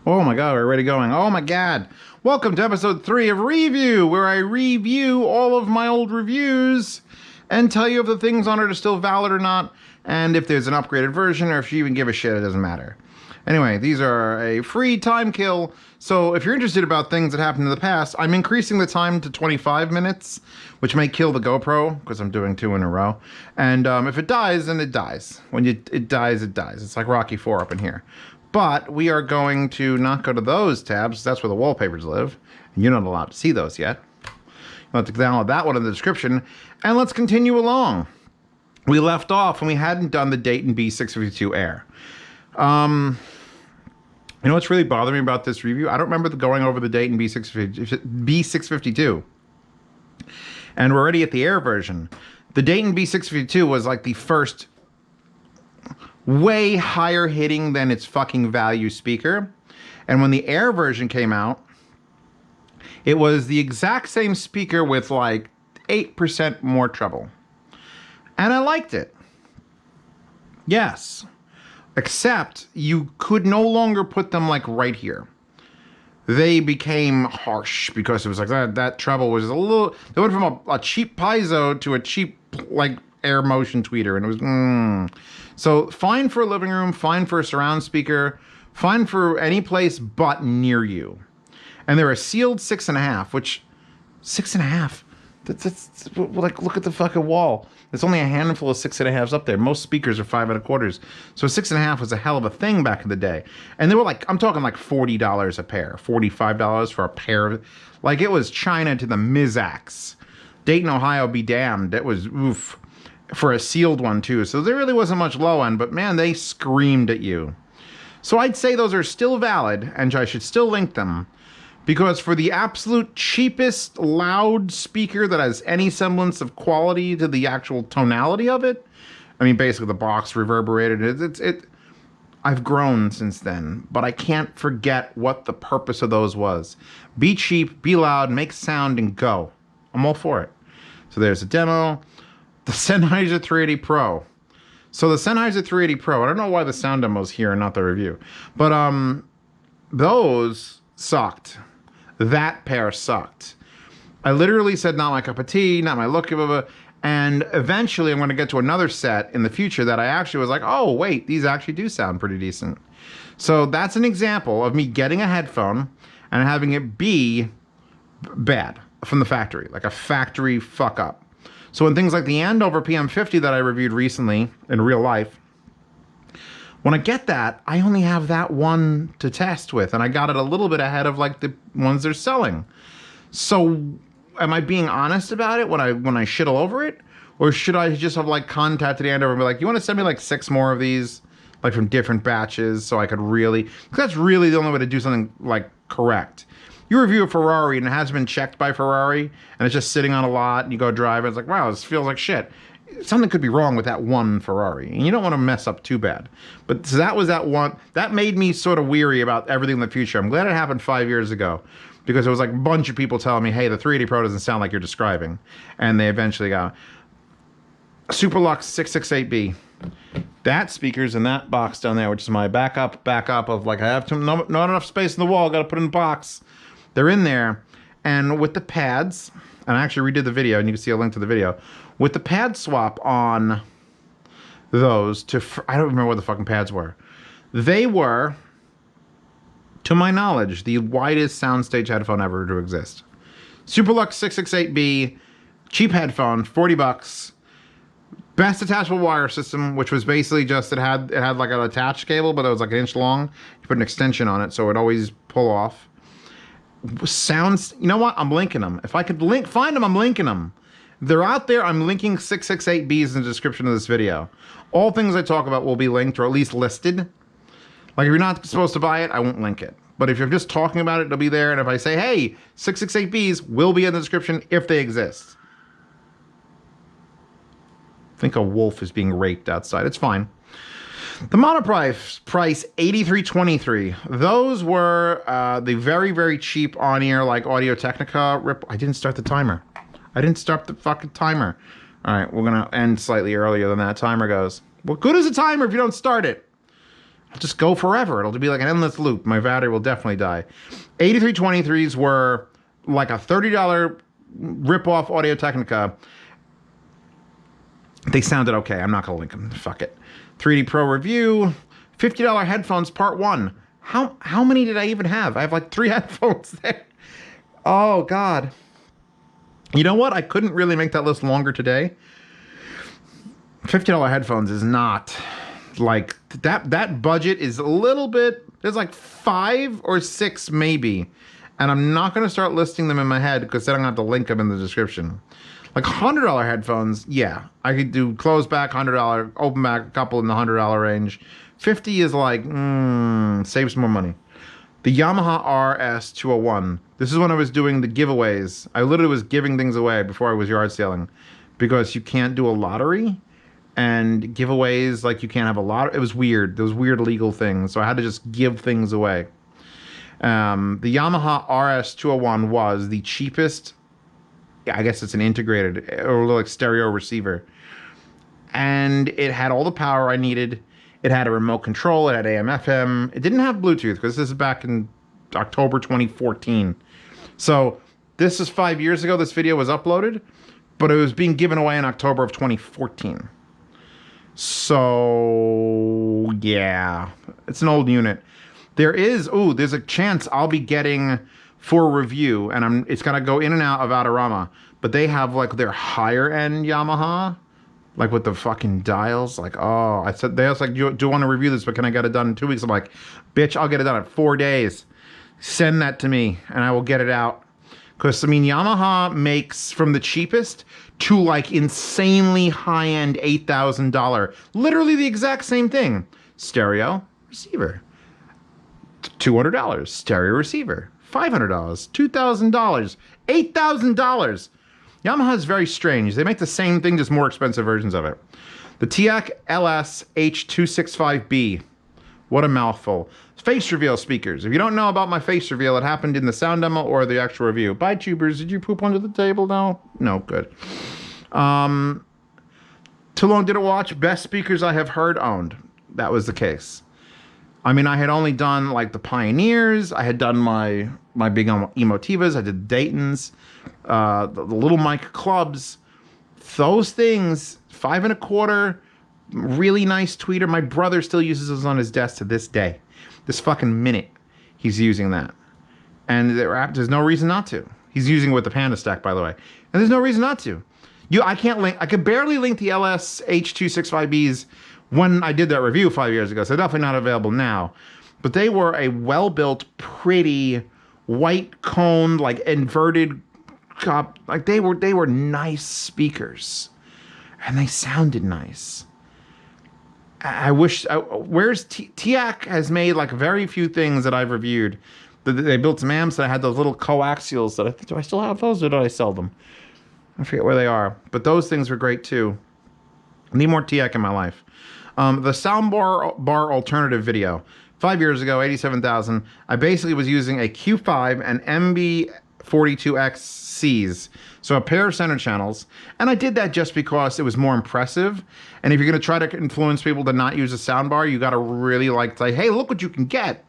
Oh my god, we're already going. Oh my god. Welcome to episode 3 of Review, where I review all of my old reviews and tell you if the things on it are still valid or not, and if there's an upgraded version, or if you even give a shit, it doesn't matter. Anyway, these are a free time kill, so if you're interested about things that happened in the past, I'm increasing the time to 25 minutes, which may kill the GoPro, because I'm doing 2 in a row. And if it dies, then it dies. When it dies, it dies. It's like Rocky 4 up in here. But we are going to not go to those tabs. That's where the wallpapers live. And you're not allowed to see those yet. You'll have to download that one in the description. And let's continue along. We left off when we hadn't done the Dayton B652 Air. You know what's really bothering me about this review? I don't remember going over the Dayton B652. And we're already at the Air version. The Dayton B652 was like the first way higher hitting than its fucking value speaker. And when the Air version came out, it was the exact same speaker with like 8% more treble. And I liked it. Yes. Except you could no longer put them like right here. They became harsh because it was like that treble was a little, they went from a cheap piezo to a cheap like Air motion tweeter, and it was So fine for a living room, fine for a surround speaker, fine for any place but near you. And they're a sealed 6.5, which 6.5, that's like, look at the fucking wall. There's only a handful of 6.5s up there. Most speakers are 5.25. So a 6.5 was a hell of a thing back in the day. And they were like, I'm talking like $40 a pair, $45 for a pair of, like it was China to the Mizax. Dayton, Ohio be damned. That was oof. For a sealed one too. So there really wasn't much low end, but man, they screamed at you. So I'd say those are still valid, and I should still link them, because for the absolute cheapest loud speaker that has any semblance of quality to the actual tonality of it, I mean, basically the box reverberated. I've grown since then, but I can't forget what the purpose of those was. Be cheap, be loud, make sound, and go. I'm all for it. So there's a demo. The Sennheiser 380 Pro. So the Sennheiser 380 Pro, I don't know why the sound demo's here and not the review, but those sucked. That pair sucked. I literally said, not my cup of tea, not my look of it, and eventually I'm going to get to another set in the future that I actually was like, oh wait, these actually do sound pretty decent. So that's an example of me getting a headphone and having it be bad from the factory, like a factory fuck up. So in things like the Andover PM50 that I reviewed recently in real life, when I get that, I only have that one to test with, and I got it a little bit ahead of like the ones they're selling. So am I being honest about it when I shit all over it? Or should I just have like contacted Andover and be like, you want to send me like 6 more of these, like from different batches, so I could really, because that's really the only way to do something like correct. You review a Ferrari and it hasn't been checked by Ferrari and it's just sitting on a lot and you go drive and it's like, wow, this feels like shit. Something could be wrong with that one Ferrari and you don't want to mess up too bad. But so that was that one. That made me sort of weary about everything in the future. I'm glad it happened 5 years ago, because it was like a bunch of people telling me, hey, the 380 Pro doesn't sound like you're describing. And they eventually got Superlux 668B. That speaker's in that box down there, which is my backup of like, I have not enough space in the wall, got to put it in the box. They're in there, and with the pads, and I actually redid the video, and you can see a link to the video, with the pad swap on those I don't remember what the fucking pads were. They were, to my knowledge, the widest soundstage headphone ever to exist. Superlux 668B, cheap headphone, 40 bucks. Best attachable wire system, which was basically just, it had like an attached cable, but it was like 1 inch long. You put an extension on it, so it'd always pull off. Sounds, you know what? I'm linking them. If I could find them, I'm linking them. They're out there. I'm linking 668Bs in the description of this video. All things I talk about will be linked, or at least listed. Like if you're not supposed to buy it, I won't link it. But if you're just talking about it, it'll be there. And if I say, hey, 668Bs will be in the description if they exist. I think a wolf is being raped outside. It's fine. The Monoprice price $83.23. Those were the very, very cheap on-ear like Audio-Technica rip. I didn't start the timer. I didn't start the fucking timer. All right, we're gonna end slightly earlier than that timer goes. What good is a timer if you don't start it? I'll just go forever. It'll be like an endless loop. My battery will definitely die. 8323s were like a $30 rip-off Audio-Technica. They sounded okay. I'm not going to link them. Fuck it. 3D Pro review. $50 headphones, part 1. How many did I even have? I have like 3 headphones there. Oh, God. You know what? I couldn't really make that list longer today. $50 headphones is not like that budget is a little bit, there's like 5 or 6 maybe. And I'm not going to start listing them in my head because then I'm going to have to link them in the description. Like $100 headphones, yeah. I could do closed back, $100, open back, a couple in the $100 range. 50 is like, saves more money. The Yamaha RS-201. This is when I was doing the giveaways. I literally was giving things away before I was yard selling because you can't do a lottery and giveaways, like you can't have a lot. It was weird. There was weird legal things. So I had to just give things away. The Yamaha RS-201 was the cheapest. I guess it's an integrated or like stereo receiver. And it had all the power I needed. It had a remote control. It had AM, FM. It didn't have Bluetooth because this is back in October 2014. So this is 5 years ago this video was uploaded, but it was being given away in October of 2014. So yeah, it's an old unit. There's a chance I'll be getting for review, and it's gonna go in and out of Autorama, but they have like their higher end Yamaha, like with the fucking dials. Like, oh, I said, they was like, do you want to review this, but can I get it done in 2 weeks? I'm like, bitch, I'll get it done in 4 days. Send that to me and I will get it out. Because, I mean, Yamaha makes from the cheapest to like insanely high-end $8,000. Literally the exact same thing. Stereo receiver. $200. Stereo receiver. $500. $2,000. $8,000. Yamaha is very strange. They make the same thing, just more expensive versions of it. The Teac LS-H265b. What a mouthful. Face reveal speakers. If you don't know about my face reveal, it happened in the sound demo or the actual review. Bye, tubers. Did you poop under the table? No? No, good. Too long didn't watch. Best speakers I have heard owned. That was the case. I mean, I had only done like the Pioneers. I had done my big Emotivas. I did Daytons, the little mic clubs. Those things, 5 1/4, really nice tweeter. My brother still uses those on his desk to this day. This fucking minute, he's using that. And there's no reason not to. He's using it with the Panda Stack, by the way. And there's no reason not to. I could barely link the LS-H265Bs when I did that review 5 years ago, so they're definitely not available now. But they were a well-built, pretty, white-coned, like inverted cup. Like they were nice speakers. And they sounded nice. I wish, Teac has made like very few things that I've reviewed. They built some amps that had those little coaxials that do I still have those or did I sell them? I forget where they are, but those things were great too. I need more Teac in my life. The Soundbar Alternative video, 5 years ago, 87,000. I basically was using a Q5 and MB42X-Cs, so a pair of center channels, and I did that just because it was more impressive. And if you're going to try to influence people to not use a soundbar, you got to really like say, hey, look what you can get.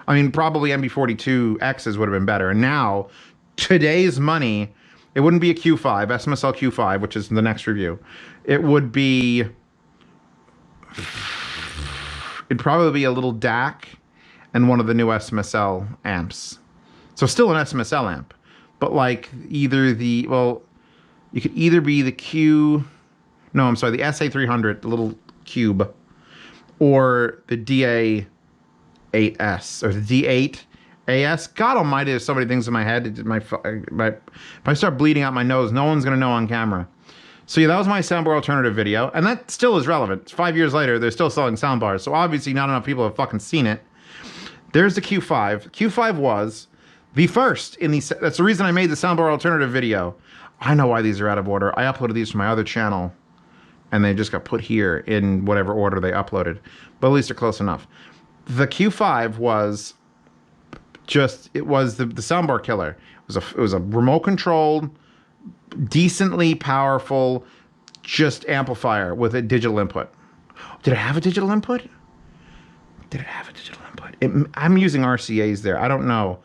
I mean, probably MB42Xs would have been better. And now, today's money, it wouldn't be a Q5, SMSL Q5, which is the next review. It'd probably be a little DAC and one of the new SMSL amps. So still an SMSL amp, but like you could either be the the SA300, the little cube, or the DA8S, or the D8AS. God almighty, there's so many things in my head. If I start bleeding out my nose, no one's going to know on camera. So yeah, that was my Soundbar Alternative video, and that still is relevant. It's 5 years later, they're still selling soundbars, so obviously not enough people have fucking seen it. There's the Q5. Q5 was the first in the... That's the reason I made the Soundbar Alternative video. I know why these are out of order. I uploaded these from my other channel, and they just got put here in whatever order they uploaded. But at least they're close enough. The Q5 was just... It was the soundbar killer. It was a remote-controlled, decently powerful, just amplifier with a digital input. Did it have a digital input? Did it have a digital input? I'm using RCA's there. I don't know.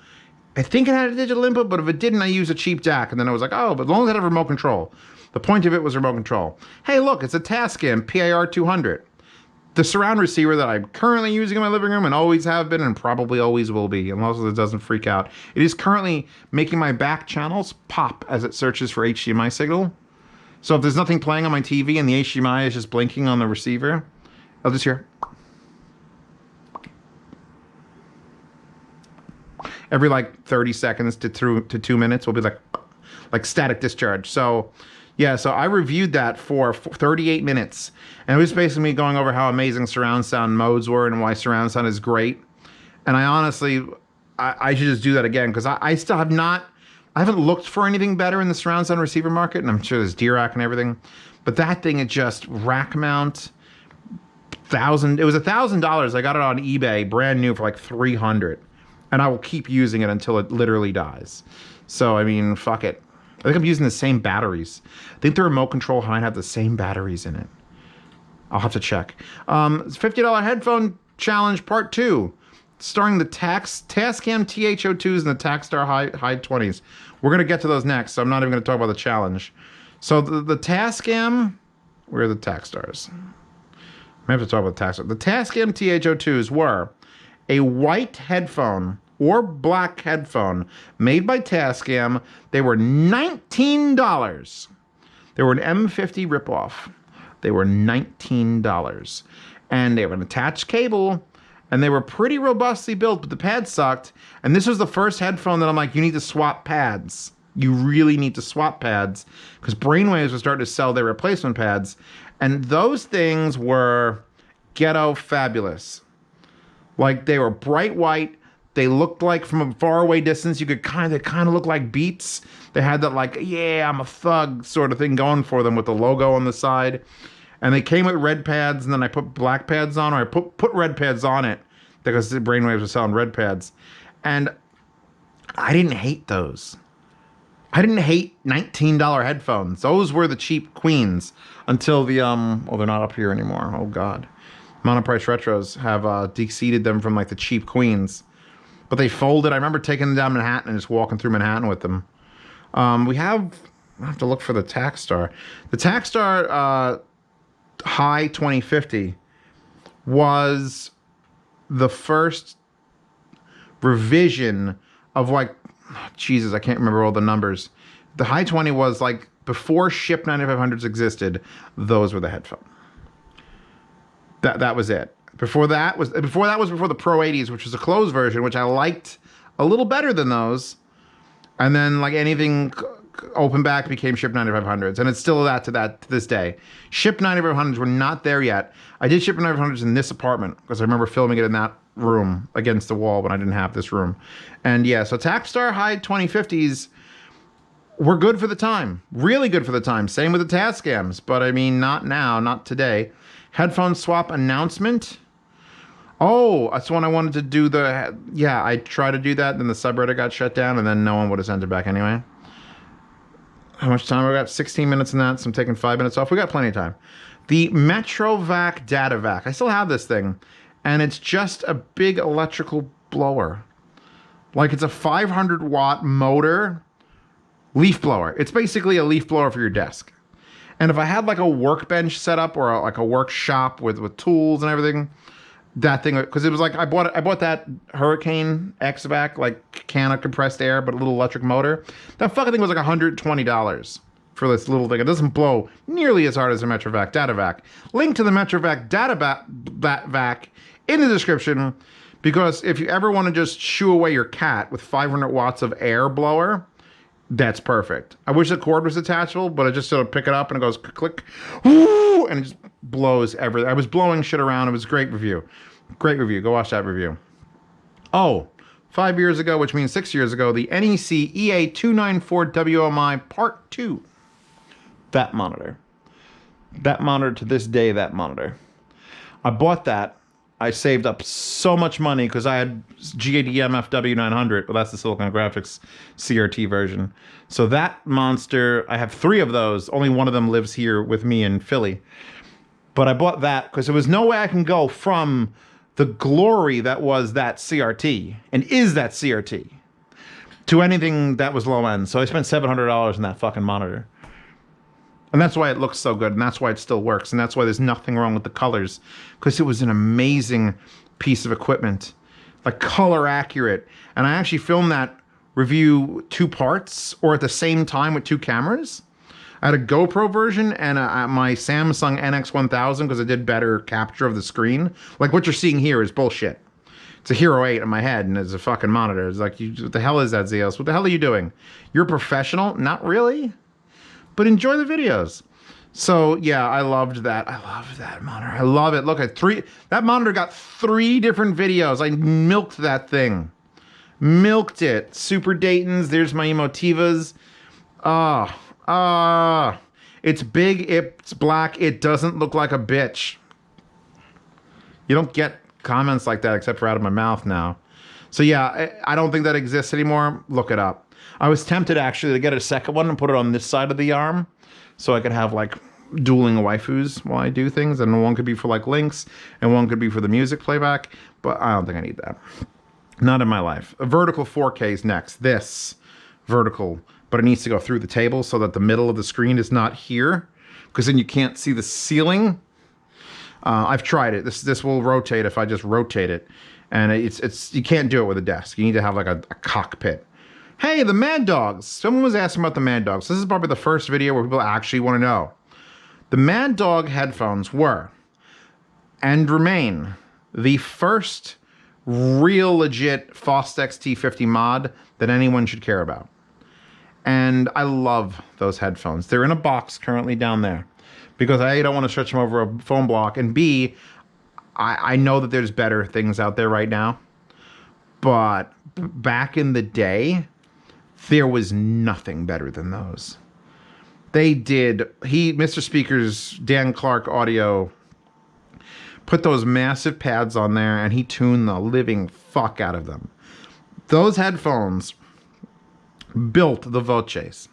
I think it had a digital input, but if it didn't, I used a cheap DAC. And then I was like, oh, but as long as it had a remote control. The point of it was remote control. Hey, look, it's a Tascam PAR200. The surround receiver that I'm currently using in my living room and always have been and probably always will be, unless it doesn't freak out. It is currently making my back channels pop as it searches for HDMI signal. So if there's nothing playing on my TV and the HDMI is just blinking on the receiver, I'll just hear. Every like 30 seconds to 2 minutes will be like static discharge. So yeah, so I reviewed that for 38 minutes. And it was basically me going over how amazing surround sound modes were and why surround sound is great. And I honestly, I should just do that again because I still have not, I haven't looked for anything better in the surround sound receiver market. And I'm sure there's D-Rack and everything. But that thing, it just rack mount, it was $1,000. I got it on eBay, brand new for like $300. And I will keep using it until it literally dies. So, I mean, fuck it. I think I'm using the same batteries. I think the remote control might have the same batteries in it. I'll have to check. It's $50 headphone challenge part 2, starring the Tascam TH02s and the Takstar Hi20s. We're going to get to those next, so I'm not even going to talk about the challenge. So the Tascam, where are the Takstars? I have to talk about the Takstar. The Tascam TH02s were a white headphone or black headphone made by Tascam. They were $19. They were an M50 ripoff. They were $19. And they have an attached cable, and they were pretty robustly built, but the pads sucked. And this was the first headphone that I'm like, you need to swap pads. You really need to swap pads, because Brainwaves was starting to sell their replacement pads, and those things were ghetto fabulous. Like, they were bright white. They looked like, from a faraway distance, you could kind of look like Beats. They had that like, yeah, I'm a thug sort of thing going for them with the logo on the side. And they came with red pads, and then I put black pads on, or I put red pads on it because the Brainwaves was selling red pads. And I didn't hate those. I didn't hate $19 headphones. Those were the cheap queens until the, oh, they're not up here anymore. Oh, God. Monoprice Retros have deseated them from like the cheap queens. But they folded. I remember taking them down Manhattan and just walking through Manhattan with them. I have to look for the Takstar. The Takstar Hi2050 was the first revision of like, Jesus, I can't remember all the numbers. The Hi20 was like, before Schiit 9500s existed, those were the headphones. That was it. Before that was before the Pro 80s, which was a closed version, which I liked a little better than those. And then like anything open back became Schiit 9500s, and it's still that to this day. Schiit 9500s were not there yet. I did Schiit 9500s in this apartment because I remember filming it in that room against the wall when I didn't have this room. And yeah, so Takstar Hi2050s were good for the time, really good for the time. Same with the Tascams, but I mean, not now, not today. Headphone swap announcement. Oh, that's one I wanted to do. I tried to do that, then the subreddit got shut down, and then no one would have sent it back anyway. How much time we got? 16 minutes in that, so I'm taking 5 minutes off. We got plenty of time. The Metrovac DataVac. I still have this thing, and it's just a big electrical blower. Like, it's a 500-watt motor leaf blower. It's basically a leaf blower for your desk. And if I had like a workbench set up or like a workshop with tools and everything, that thing, because it was like I bought that Hurricane X-Vac, like can of compressed air, but a little electric motor. That fucking thing was like $120 for this little thing. It doesn't blow nearly as hard as a Metrovac DataVac. Link to the Metrovac DataVac in the description, because if you ever want to just shoo away your cat with 500 watts of air blower, that's perfect. I wish the cord was detachable, but I just sort of pick it up and it goes click, whoo, and it just blows everything. I was blowing shit around. It was a great review. Great review. Go watch that review. Oh, 5 years ago, which means 6 years ago, the NEC EA294WMI Part 2. That monitor. That monitor, to this day, that monitor. I bought that. I saved up so much money because I had GAD MFW900, but that's the Silicon Graphics CRT version. So that monster, I have 3 of those. Only one of them lives here with me in Philly. But I bought that because there was no way I can go from the glory that was that CRT and is that CRT to anything that was low end. So I spent $700 on that fucking monitor. And that's why it looks so good, and that's why it still works, and that's why there's nothing wrong with the colors, because it was an amazing piece of equipment, like color accurate. And I actually filmed that review 2 parts, or at the same time with 2 cameras. I had a GoPro version and my Samsung NX1000 because it did better capture of the screen. Like what you're seeing here is bullshit. It's a Hero 8 in my head and it's a fucking monitor. It's like, what the hell is that, Zeos? What the hell are you doing? You're a professional? Not really. But enjoy the videos. So yeah, I loved that. I loved that monitor. I love it. Look at that monitor got 3 different videos. I milked that thing. Milked it. Super Daytons. There's my Emotivas. It's big. It's black. It doesn't look like a bitch. You don't get comments like that except for out of my mouth now. So yeah, I don't think that exists anymore. Look it up. I was tempted actually to get a second one and put it on this side of the arm so I could have like dueling waifus while I do things, and one could be for like links and one could be for the music playback, but I don't think I need that. Not in my life. A vertical 4K is next. This vertical, but it needs to go through the table so that the middle of the screen is not here, because then you can't see the ceiling. I've tried it. This will rotate if I just rotate it, and it's you can't do it with a desk. You need to have like a cockpit. Hey, the Mad Dogs. Someone was asking about the Mad Dogs. This is probably the first video where people actually want to know. The Mad Dog headphones were, and remain, the first real legit Fostex T50 mod that anyone should care about. And I love those headphones. They're in a box currently down there because A, I don't want to stretch them over a phone block, and B, I know that there's better things out there right now. But back in the day, there was nothing better than those. They did, Mr. Speaker's Dan Clark Audio put those massive pads on there and he tuned the living fuck out of them. Those headphones built the Voces.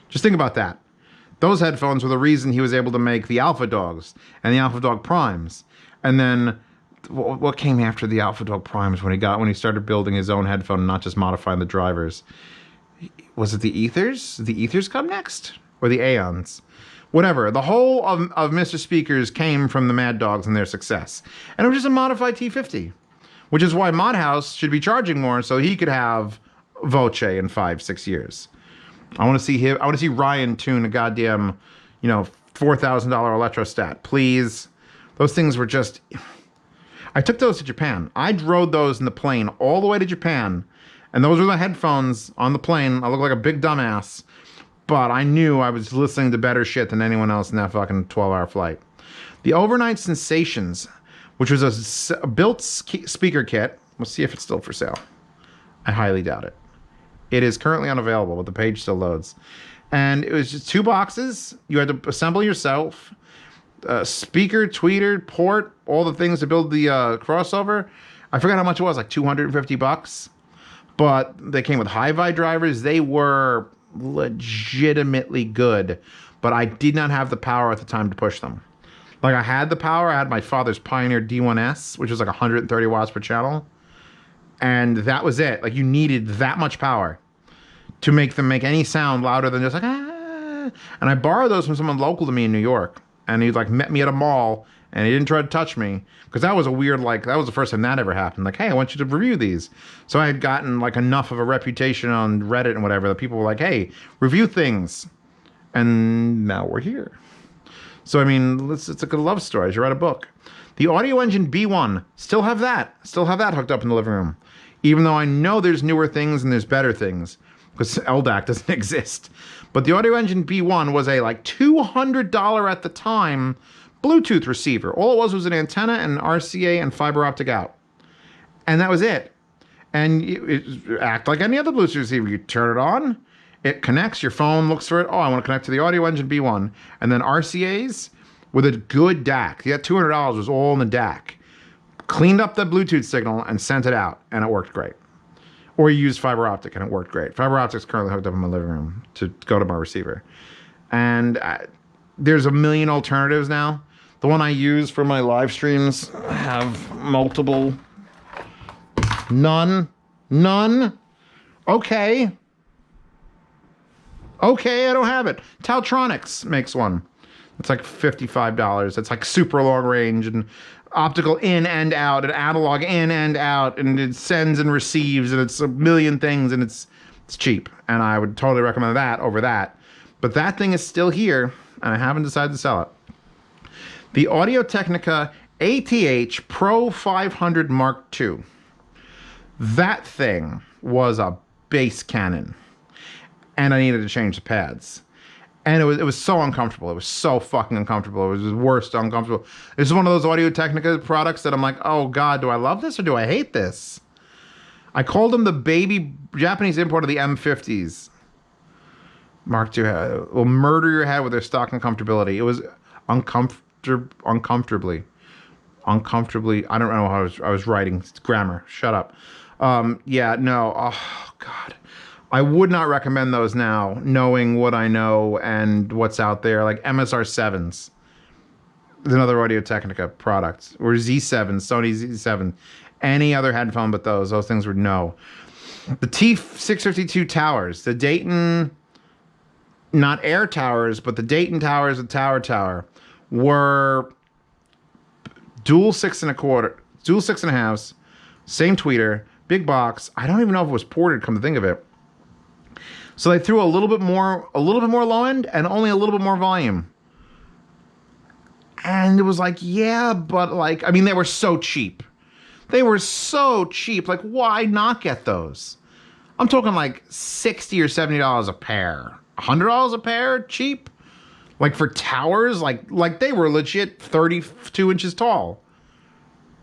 Just think about that. Those headphones were the reason he was able to make the Alpha Dogs and the Alpha Dog Primes. And then what came after the Alpha Dog Primes when he started building his own headphone and not just modifying the drivers? Was it the Ethers? Did the Ethers come next? Or the Aeons? Whatever. The whole of Mr. Speakers came from the Mad Dogs and their success. And it was just a modified T50. Which is why Modhouse should be charging more so he could have Voce in 5-6 years. I want to see him. I want to see Ryan tune a goddamn, $4,000 electrostat. Please. Those things were just... I took those to Japan. I rode those in the plane all the way to Japan. And those were the headphones on the plane. I looked like a big dumbass. But I knew I was listening to better shit than anyone else in that fucking 12-hour flight. The Overnight Sensations, which was a built speaker kit. We'll see if it's still for sale. I highly doubt it. It is currently unavailable, but the page still loads. And it was just 2 boxes. You had to assemble yourself. Speaker, tweeter, port, all the things to build the crossover. I forgot how much it was, like $250. But they came with hi-fi drivers. They were legitimately good, but I did not have the power at the time to push them. Like I had the power. I had my father's Pioneer D1S, which was like 130 watts per channel. And that was it. Like you needed that much power to make them make any sound louder than just like, ah. And I borrowed those from someone local to me in New York. And he like met me at a mall and he didn't try to touch me because that was a weird, that was the first time that ever happened. Like, hey, I want you to review these. So I had gotten like enough of a reputation on Reddit and whatever that people were like, hey, review things. And now we're here. So, I mean, it's like a love story. I should write a book. The AudioEngine B1, still have that hooked up in the living room. Even though I know there's newer things and there's better things because LDAC doesn't exist. But the AudioEngine B1 was a like $200 at the time Bluetooth receiver. All it was an antenna and an RCA and fiber optic out. And that was it. And it acted like any other Bluetooth receiver. You turn it on, it connects, your phone looks for it. Oh, I want to connect to the AudioEngine B1. And then RCAs with a good DAC. That $200 was all in the DAC. Cleaned up the Bluetooth signal and sent it out, and it worked great. Or you used fiber optic, and it worked great. Fiber optic's currently hooked up in my living room to go to my receiver. And there's a million alternatives now. The one I use for my live streams have multiple. None. Okay. Okay, I don't have it. Taltronics makes one. It's like $55. It's like super long range and optical in and out and analog in and out, and it sends and receives, and it's a million things, and it's cheap. And I would totally recommend that over that. But that thing is still here, and I haven't decided to sell it. The Audio-Technica ATH Pro 500 Mark II. That thing was a bass cannon, and I needed to change the pads. And it was so uncomfortable. It was so fucking uncomfortable. It was the worst uncomfortable. This is one of those Audio-Technica products that I'm like, oh God, do I love this or do I hate this? I called them the baby Japanese import of the M50s. Mark II will murder your head with their stock uncomfortability. It was uncomfortably. I don't know how I was writing. It's grammar. Shut up. Yeah, no. Oh God. I would not recommend those now, knowing what I know and what's out there, like MSR7s. There's another Audio-Technica product. Or Z7, Sony Z7. Any other headphone but those. Those things were no. The T652 towers. The Dayton, not Air Towers, but the Dayton towers, the Tower, were dual 6.25, dual 6.5s, same tweeter, big box. I don't even know if it was ported, come to think of it. So they threw a little bit more low end and only a little bit more volume. And it was like, yeah, but like, I mean, they were so cheap. They were so cheap. Like, why not get those? I'm talking like $60 or $70 a pair. $100 a pair, cheap. Like for towers, like they were legit 32 inches tall.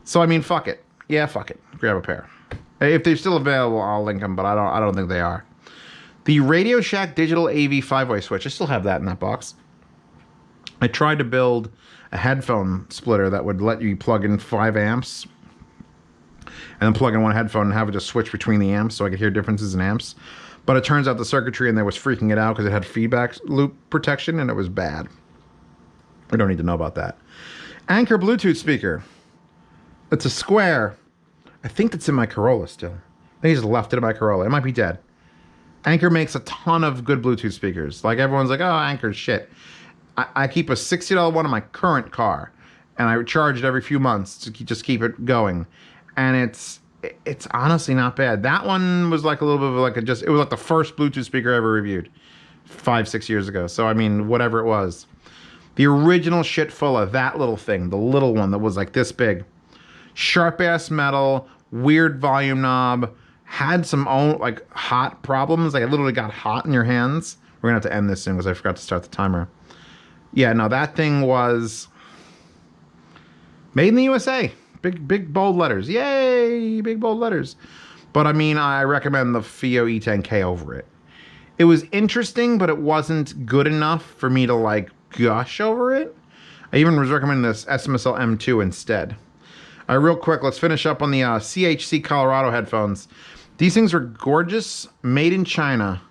So I mean, fuck it. Yeah, fuck it. Grab a pair. If they're still available, I'll link them, but I don't think they are. The RadioShack Digital AV 5-way switch. I still have that in that box. I tried to build a headphone splitter that would let you plug in 5 amps and then plug in one headphone and have it just switch between the amps so I could hear differences in amps. But it turns out the circuitry in there was freaking it out because it had feedback loop protection and it was bad. We don't need to know about that. Anker Bluetooth speaker. It's a square. I think it's in my Corolla still. I think I just left it in my Corolla. It might be dead. Anker makes a ton of good Bluetooth speakers. Like everyone's like, oh, Anker's shit. I keep a $60 one in my current car, and I charge it every few months to just keep it going. And it's honestly not bad. That one was like a little bit of like it was like the first Bluetooth speaker I ever reviewed 5-6 years ago. So I mean, whatever it was. The original Schiit Fulla, that little thing, the little one that was like this big. Sharp ass metal, weird volume knob, had some like hot problems. Like it literally got hot in your hands. We're gonna have to end this soon because I forgot to start the timer. Yeah, no, that thing was made in the USA. Big bold letters. Yay, big bold letters. But I mean, I recommend the FIO E10K over it. It was interesting, but it wasn't good enough for me to like gush over it. I even was recommending this SMSL M2 instead. Real quick, let's finish up on the CHC Colorado headphones. These things are gorgeous, made in China.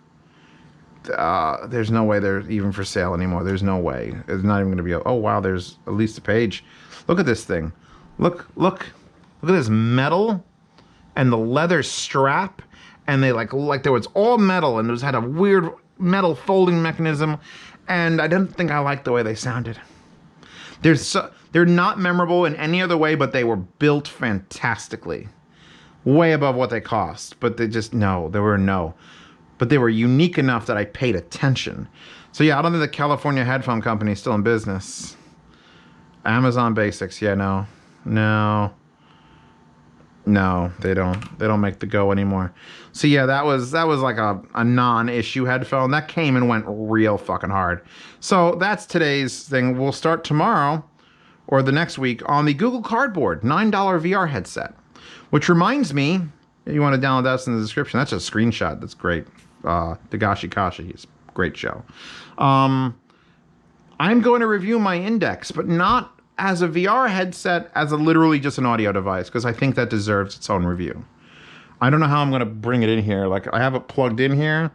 There's no way they're even for sale anymore. There's no way. It's not even going to be. Oh wow, there's at least a page. Look at this thing. Look at this metal and the leather strap, and they like there was all metal, and it was had a weird metal folding mechanism, and I didn't think I liked the way they sounded. They're not memorable in any other way, but they were built fantastically. Way above what they cost, but they were no. But they were unique enough that I paid attention. So yeah, I don't think the California headphone company is still in business. Amazon Basics, yeah, no, they don't make the Go anymore. So yeah, that was like a non-issue headphone that came and went real fucking hard. So that's today's thing. We'll start tomorrow or the next week on the Google Cardboard $9 VR headset, which reminds me, if you want to download that in the description. That's a screenshot. That's great. Dagashi Kashi, he's a great show. I'm going to review my Index, but not as a VR headset, as literally just an audio device, because I think that deserves its own review. I don't know how I'm going to bring it in here. Like, I have it plugged in here.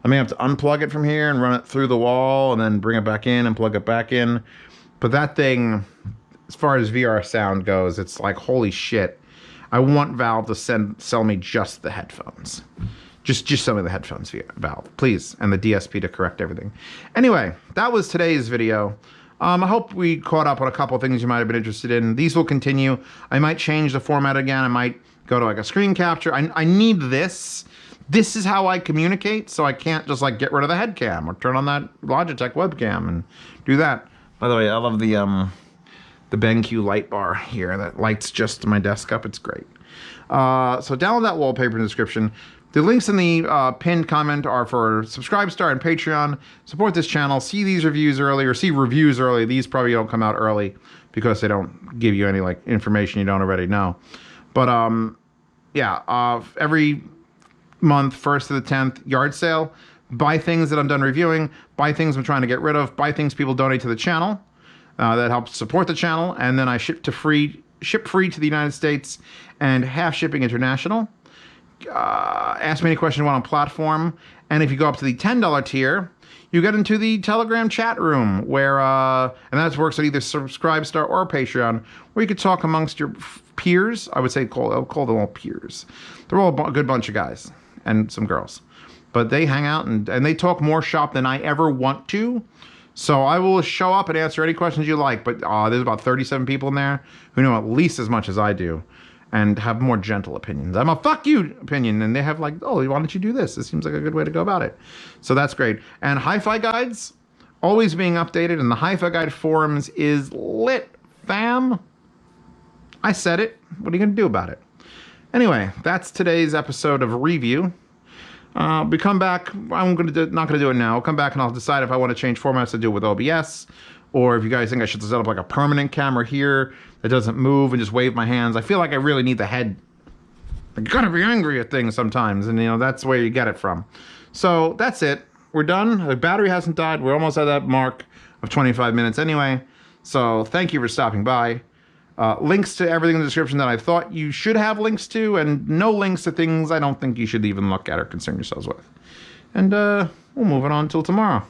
I may have to unplug it from here and run it through the wall and then bring it back in and plug it back in. But that thing, as far as VR sound goes, it's like, holy shit. I want Valve to sell me just the headphones. Just sell me the headphones, Valve, please. And the DSP to correct everything. Anyway, that was today's video. I hope we caught up on a couple of things you might have been interested in. These will continue. I might change the format again. I might go to like a screen capture. I need this. This is how I communicate, so I can't just like get rid of the head cam or turn on that Logitech webcam and do that. By the way, I love the BenQ light bar here that lights just my desk up. It's great. So download that wallpaper in the description. The links in the pinned comment are for Subscribestar and Patreon. Support this channel. See these reviews early, or see reviews early. These probably don't come out early because they don't give you any like information you don't already know. But yeah, every month, 1st to the 10th, yard sale. Buy things that I'm done reviewing. Buy things I'm trying to get rid of. Buy things people donate to the channel. That helps support the channel. And then I ship free to the United States and half shipping international. Ask me any question you want on platform. And if you go up to the $10 tier, you get into the Telegram chat room where, and that works at either Subscribestar or Patreon, where you could talk amongst your peers. I would say I'll call them all peers. They're all a good bunch of guys and some girls. But they hang out and they talk more shop than I ever want to. So I will show up and answer any questions you like. But there's about 37 people in there who know at least as much as I do and have more gentle opinions. I'm a fuck you opinion. And they have like, oh, why don't you do this? This seems like a good way to go about it. So that's great. And hi-fi guides, always being updated. And the hi-fi guide forums is lit, fam. I said it. What are you going to do about it? Anyway, that's today's episode of review. We come back. I'm not going to do it now. I'll come back and I'll decide if I want to change formats to do it with OBS, or if you guys think I should set up like a permanent camera here that doesn't move and just wave my hands. I feel like I really need the head. I gotta be angry at things sometimes, and you know that's where you get it from. So that's it. We're done. The battery hasn't died. We're almost at that mark of 25 minutes anyway. So thank you for stopping by. Links to everything in the description that I thought you should have links to, and no links to things I don't think you should even look at or concern yourselves with. And we'll move it on until tomorrow.